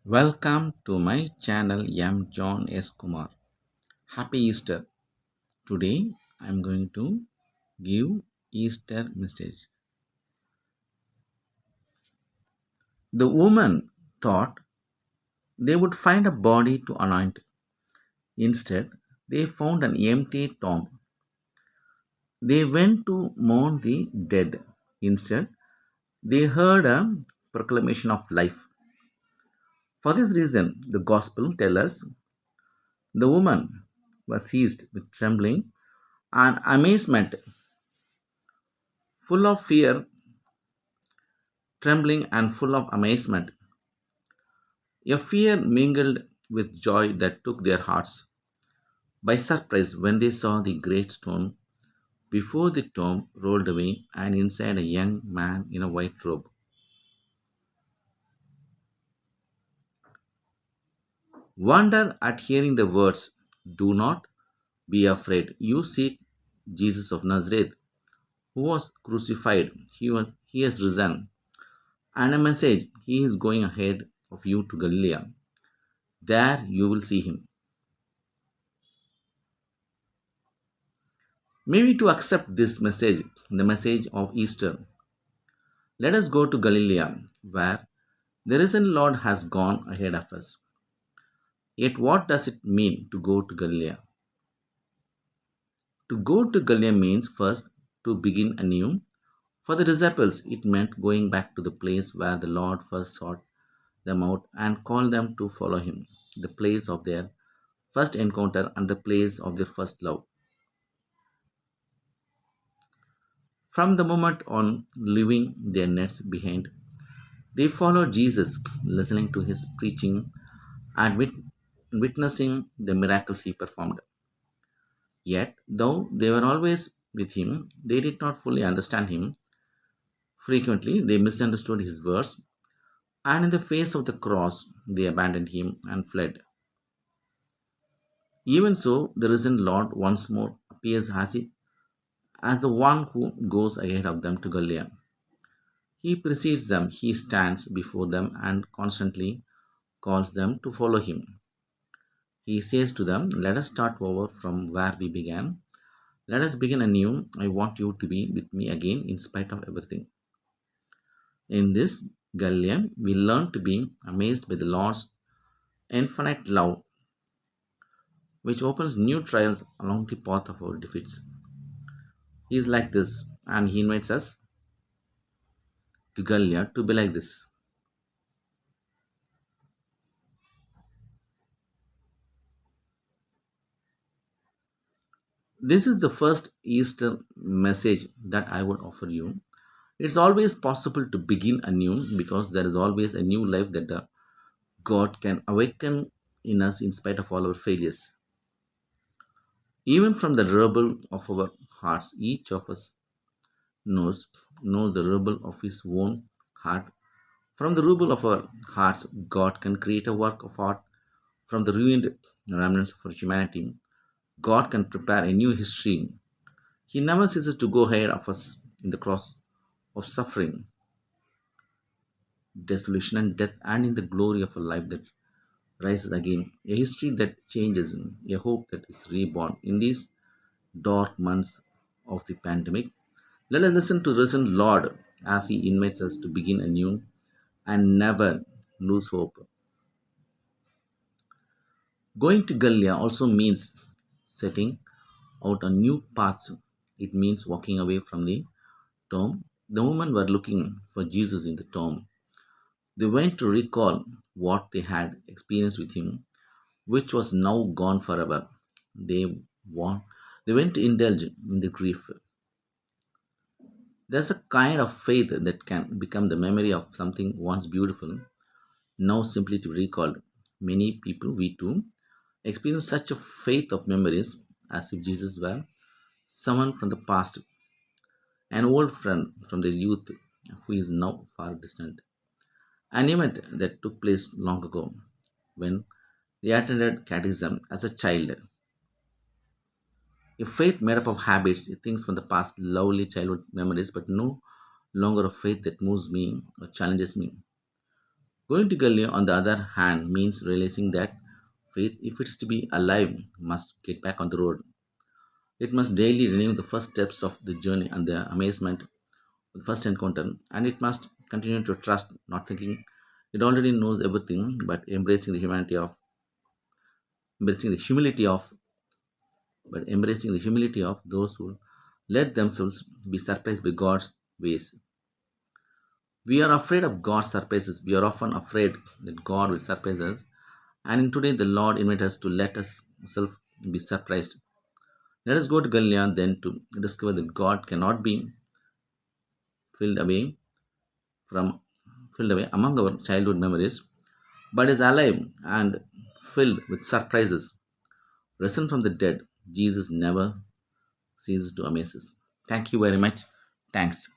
Welcome to my channel. I'm John S. Kumar. Happy Easter. Today I'm going to give Easter message. The woman thought they would find a body to anoint. Instead, they found an empty tomb. They went to mourn the dead. Instead, they heard a proclamation of life. For this reason, the gospel tells us the woman was seized with trembling and amazement, full of fear, trembling and full of amazement, a fear mingled with joy that took their hearts by surprise when they saw the great stone before the tomb rolled away and inside a young man in a white robe. Wonder at hearing the words, "Do not be afraid. You seek Jesus of Nazareth, who was crucified. He has risen." And a message, "He is going ahead of you to Galilee. There you will see him." Maybe to accept this message, the message of Easter, let us go to Galilee, where the risen Lord has gone ahead of us. Yet, what does it mean to go to Galilee? To go to Galilee means first to begin anew. For the disciples, it meant going back to the place where the Lord first sought them out and called them to follow him, the place of their first encounter and the place of their first love. From the moment on, leaving their nets behind, they followed Jesus, listening to his preaching and witnessing the miracles he performed. Yet, though they were always with him, they did not fully understand him. Frequently, they misunderstood his words, and in the face of the cross, they abandoned him and fled. Even so, the risen Lord once more appears as the one who goes ahead of them to Galilee. He precedes them, he stands before them, and constantly calls them to follow him. He says to them, "Let us start over from where we began. Let us begin anew. I want you to be with me again in spite of everything." In this Galilee, we learn to be amazed by the Lord's infinite love, which opens new trials along the path of our defeats. He is like this, and He invites us to Galilee to be like this. This is the first Easter message that I would offer you. It's always possible to begin anew because there is always a new life that God can awaken in us in spite of all our failures. Even from the rubble of our hearts, each of us knows knows the rubble of his own heart. From the rubble of our hearts, God can create a work of art. From the ruined remnants of our humanity, God can prepare a new history. He never ceases to go ahead of us in the cross of suffering, desolation, and death, and in the glory of a life that rises again, a history that changes, a hope that is reborn. In these dark months of the pandemic, let us listen to the risen Lord as He invites us to begin anew and never lose hope. Going to Galilee also means setting out on new paths. It means walking away from the tomb. The women were looking for Jesus in the tomb. They went to recall what they had experienced with him, which was now gone forever. They want they went to indulge in the grief. There's a kind of faith that can become the memory of something once beautiful, now simply to be recalled. Many people, we too, experience such a faith of memories as if Jesus were someone from the past, an old friend from the youth who is now far distant. An event that took place long ago when they attended catechism as a child. A faith made up of habits, things from the past, lovely childhood memories, but no longer a faith that moves me or challenges me. Going to Galilee, on the other hand, means realizing that faith, if it is to be alive, must get back on the road. It must daily renew the first steps of the journey and the amazement of the first encounter, and it must continue to trust, not thinking it already knows everything, but embracing the humility of embracing the humility of those who let themselves be surprised by God's ways. We are afraid of God's surprises. We are often afraid that God will surprise us. And in today, the Lord invites us to let us self be surprised. Let us go to Galilee then to discover that God cannot be filled away from filled away among our childhood memories, but is alive and filled with surprises. Risen from the dead, Jesus never ceases to amaze us. Thank you very much. Thanks.